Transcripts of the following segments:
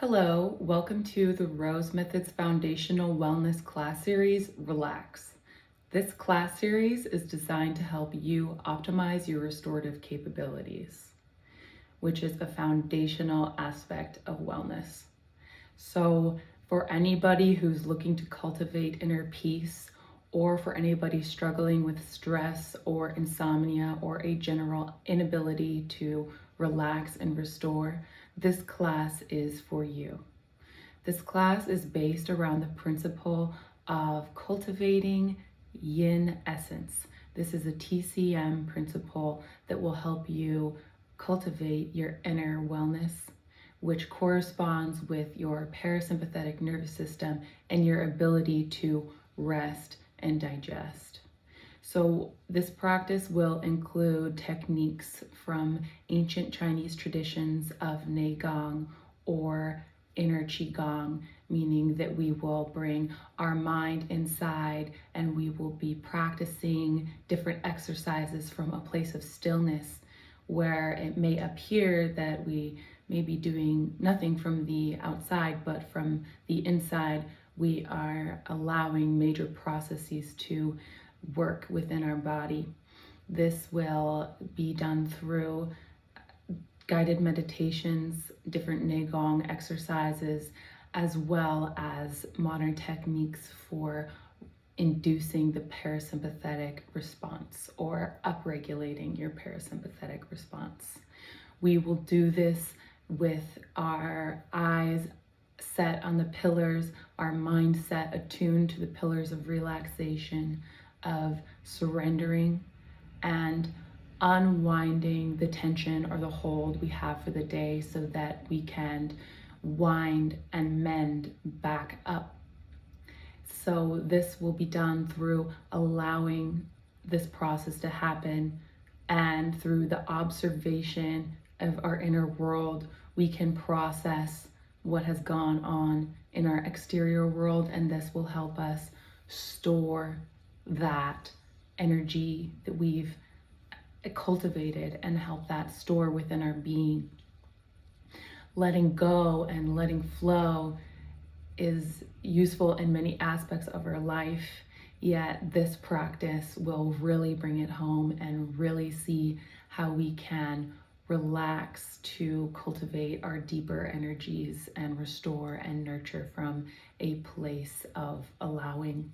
Hello, welcome to the Rose Methods Foundational Wellness class series, Relax. This class series is designed to help you optimize your restorative capabilities, which is a foundational aspect of wellness. So for anybody who's looking to cultivate inner peace, or for anybody struggling with stress or insomnia or a general inability to relax and restore, this class is for you. This class is based around the principle of cultivating yin essence. This is a TCM principle that will help you cultivate your inner wellness, which corresponds with your parasympathetic nervous system and your ability to rest and digest. So this practice will include techniques from ancient Chinese traditions of Neigong or inner Qigong, meaning that we will bring our mind inside and we will be practicing different exercises from a place of stillness where it may appear that we may be doing nothing from the outside, but from the inside, we are allowing major processes to work within our body. This will be done through guided meditations, different Neigong exercises, as well as modern techniques for inducing the parasympathetic response or upregulating your parasympathetic response. We will do this with our eyes set on the pillars, our mindset attuned to the pillars of relaxation, of surrendering, and unwinding the tension or the hold we have for the day so that we can wind and mend back up. So this will be done through allowing this process to happen, and through the observation of our inner world, we can process what has gone on in our exterior world, and this will help us store that energy that we've cultivated and help that store within our being. Letting go and letting flow is useful in many aspects of our life, yet this practice will really bring it home and really see how we can relax to cultivate our deeper energies and restore and nurture from a place of allowing.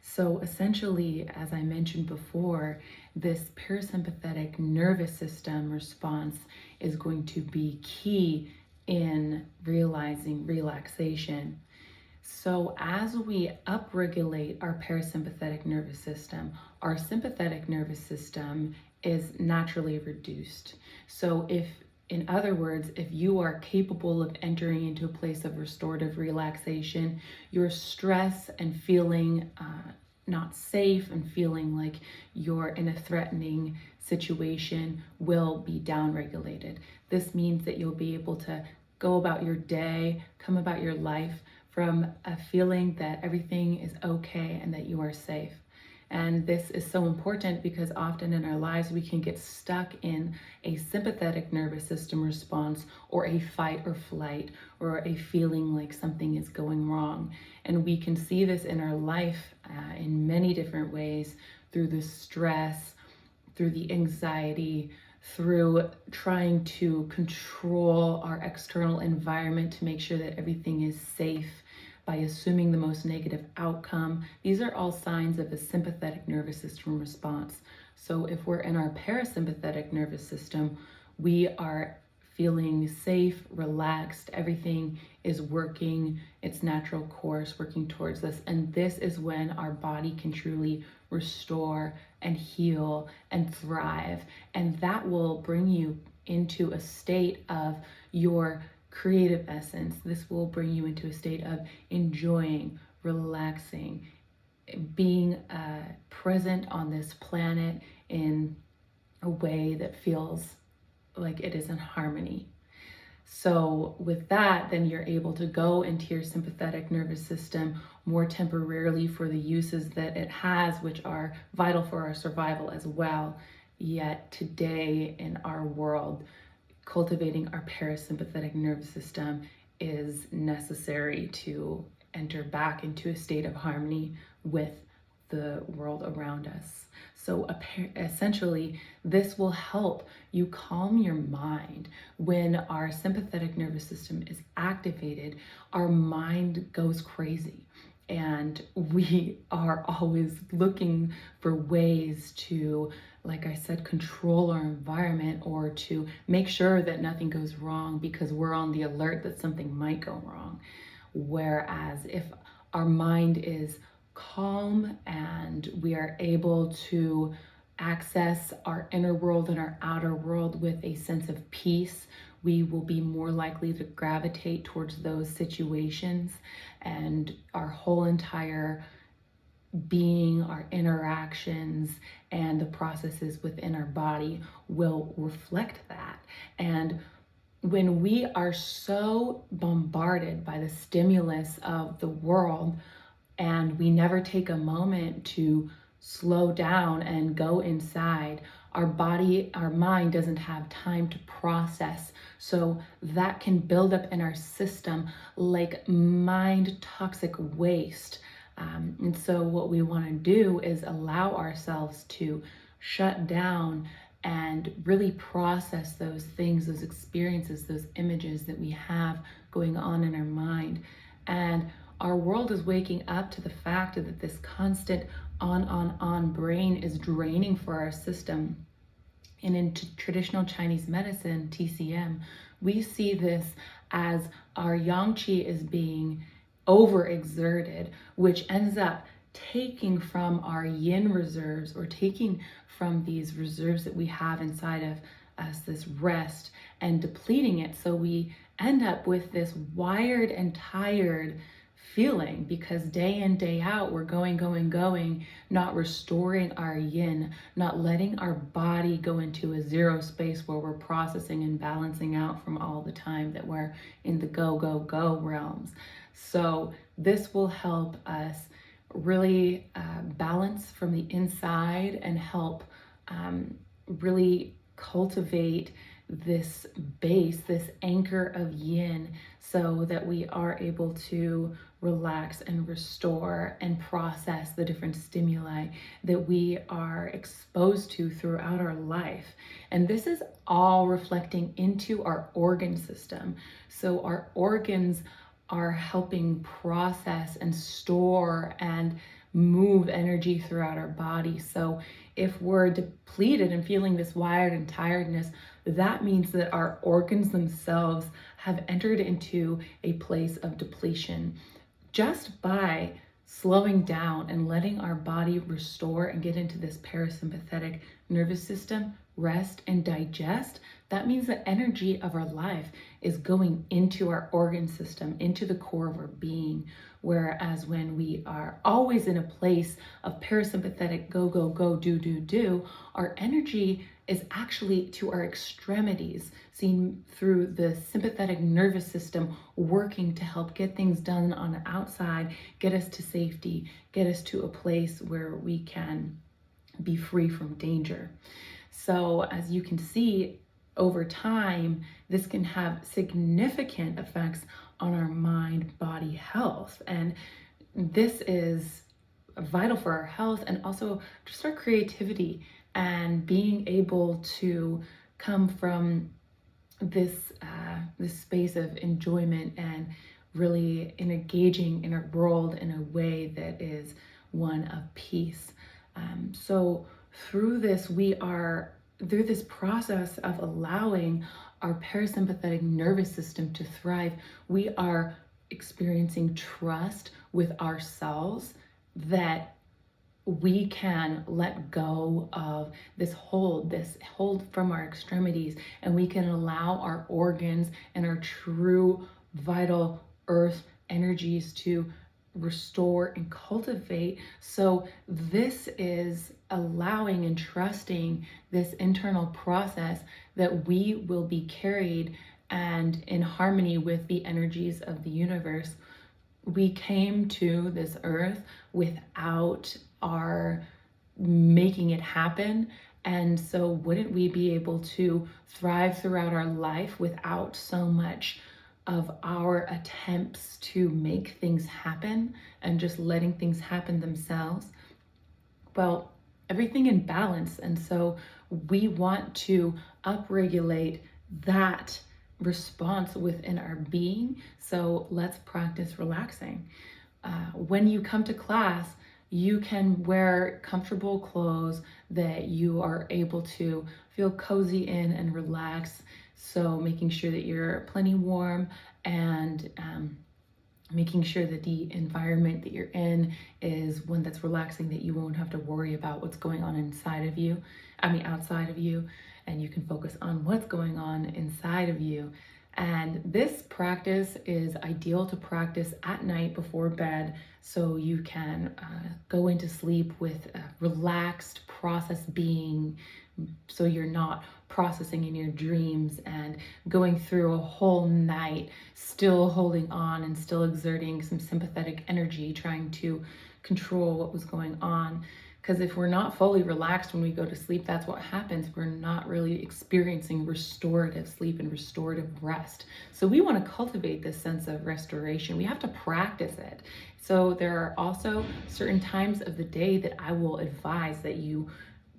So essentially, as I mentioned before, this parasympathetic nervous system response is going to be key in realizing relaxation. So as we upregulate our parasympathetic nervous system, our sympathetic nervous system is naturally reduced. So in other words, if you are capable of entering into a place of restorative relaxation, your stress and feeling not safe and feeling like you're in a threatening situation will be downregulated. This means that you'll be able to go about your day, come about your life from a feeling that everything is okay and that you are safe. And this is so important because often in our lives we can get stuck in a sympathetic nervous system response or a fight or flight or a feeling like something is going wrong. And we can see this in our life in many different ways, through the stress, through the anxiety, through trying to control our external environment to make sure that everything is safe, by assuming the most negative outcome. These are all signs of a sympathetic nervous system response. So if we're in our parasympathetic nervous system, we are feeling safe, relaxed, everything is working its natural course, working towards us. And this is when our body can truly restore and heal and thrive. And that will bring you into a state of your creative essence. This will bring you into a state of enjoying, relaxing, being present on this planet in a way that feels like it is in harmony. So with that, then you're able to go into your sympathetic nervous system more temporarily for the uses that it has, which are vital for our survival as well. Yet today in our world, cultivating our parasympathetic nervous system is necessary to enter back into a state of harmony with the world around us. So essentially, this will help you calm your mind. When our sympathetic nervous system is activated, our mind goes crazy. And we are always looking for ways to, like I said, control our environment or to make sure that nothing goes wrong because we're on the alert that something might go wrong. Whereas if our mind is calm and we are able to access our inner world and our outer world with a sense of peace, we will be more likely to gravitate towards those situations, and our whole entire being, our interactions, and the processes within our body will reflect that. And when we are so bombarded by the stimulus of the world and we never take a moment to slow down and go inside, our body, our mind doesn't have time to process. So that can build up in our system like mind toxic waste. And so what we want to do is allow ourselves to shut down and really process those things, those experiences, those images that we have going on in our mind. And our world is waking up to the fact that this constant on brain is draining for our system. And in traditional Chinese medicine, TCM, we see this as our yang qi is being overexerted, which ends up taking from our yin reserves or taking from these reserves that we have inside of us, this rest, and depleting it. So we end up with this wired and tired feeling because day in, day out, we're going, not restoring our yin, not letting our body go into a zero space where we're processing and balancing out from all the time that we're in the go realms. So this will help us really balance from the inside and help really cultivate this base, this anchor of yin, so that we are able to relax and restore and process the different stimuli that we are exposed to throughout our life. And this is all reflecting into our organ system. So our organs are helping process and store and move energy throughout our body. So if we're depleted and feeling this wired and tiredness, that means that our organs themselves have entered into a place of depletion. Just by slowing down and letting our body restore and get into this parasympathetic nervous system, rest and digest, that means the energy of our life is going into our organ system, into the core of our being. Whereas when we are always in a place of parasympathetic go, do, our energy is actually to our extremities, seen through the sympathetic nervous system working to help get things done on the outside, get us to safety, get us to a place where we can be free from danger. So as you can see, over time, this can have significant effects on our mind-body health. And this is vital for our health and also just our creativity and being able to come from this space of enjoyment and really engaging in our world in a way that is one of peace. So through this process of allowing our parasympathetic nervous system to thrive, we are experiencing trust with ourselves that we can let go of this hold from our extremities, and we can allow our organs and our true vital earth energies to restore and cultivate. So this is allowing and trusting this internal process that we will be carried and in harmony with the energies of the universe. We came to this earth without our making it happen. And so wouldn't we be able to thrive throughout our life without so much of our attempts to make things happen and just letting things happen themselves, well, everything in balance. And so we want to upregulate that response within our being. So let's practice relaxing. When you come to class, you can wear comfortable clothes that you are able to feel cozy in and relax. So making sure that you're plenty warm and making sure that the environment that you're in is one that's relaxing, that you won't have to worry about what's going on outside of you, and you can focus on what's going on inside of you. And this practice is ideal to practice at night before bed, so you can go into sleep with a relaxed process being, so you're not processing in your dreams and going through a whole night still holding on and still exerting some sympathetic energy, trying to control what was going on. Because if we're not fully relaxed when we go to sleep, that's what happens. We're not really experiencing restorative sleep and restorative rest. So we want to cultivate this sense of restoration. We have to practice it. So there are also certain times of the day that I will advise that you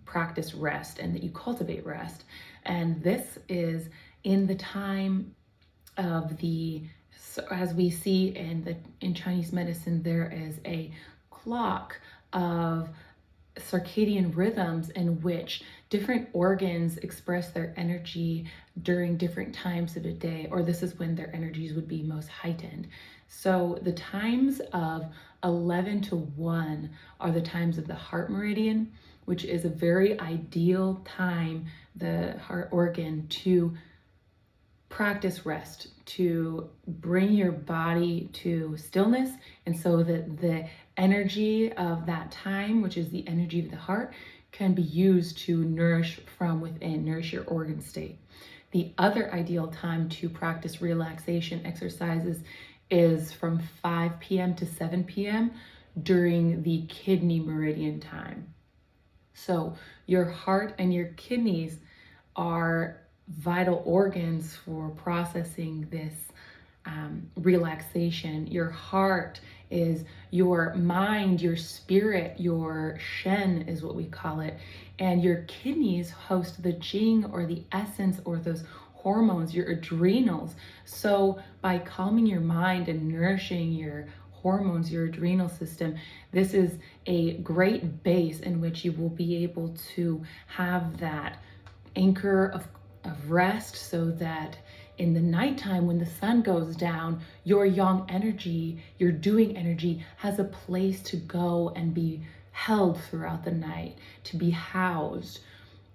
practice rest and that you cultivate rest. And this is in the time of so as we see in Chinese medicine, there is a clock of circadian rhythms in which different organs express their energy during different times of the day, or this is when their energies would be most heightened. So the times of 11 to 1 are the times of the heart meridian, which is a very ideal time, the heart organ, to practice rest, to bring your body to stillness, and so that the energy of that time, which is the energy of the heart, can be used to nourish from within, nourish your organ state. The other ideal time to practice relaxation exercises is from 5 p.m. to 7 p.m. during the kidney meridian time. So your heart and your kidneys are vital organs for processing this relaxation. Your heart is your mind, your spirit, your shen is what we call it. And your kidneys host the jing, or the essence, or those hormones, your adrenals. So by calming your mind and nourishing your hormones, your adrenal system, this is a great base in which you will be able to have that anchor of rest, so that in the nighttime when the sun goes down, your yang energy, your doing energy, has a place to go and be held throughout the night, to be housed.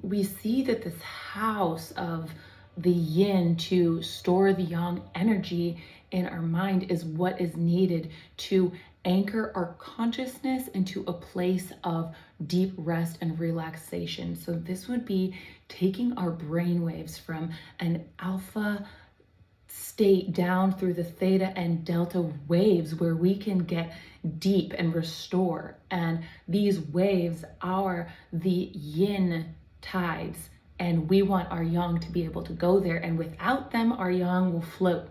We see that this house of the yin to store the yang energy in our mind is what is needed to anchor our consciousness into a place of deep rest and relaxation. So this would be taking our brain waves from an alpha state down through the theta and delta waves, where we can get deep and restore. And these waves are the yin tides, and we want our yang to be able to go there. And without them, our yang will float.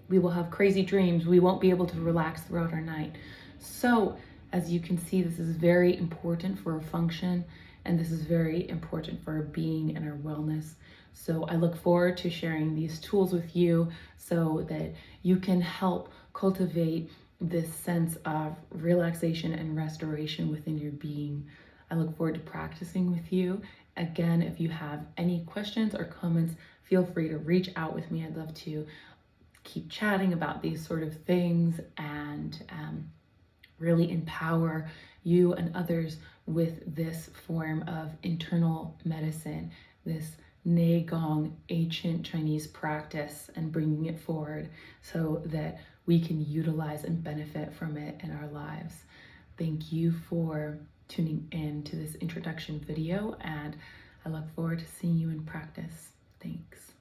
We will have crazy dreams. We won't be able to relax throughout our night. So as you can see, this is very important for our function, and this is very important for our being and our wellness. So I look forward to sharing these tools with you so that you can help cultivate this sense of relaxation and restoration within your being. I look forward to practicing with you. Again, if you have any questions or comments, feel free to reach out with me. I'd love to keep chatting about these sort of things and really empower you and others with this form of internal medicine, this Neigong ancient Chinese practice, and bringing it forward so that we can utilize and benefit from it in our lives. Thank you for tuning in to this introduction video, and I look forward to seeing you in practice. Thanks.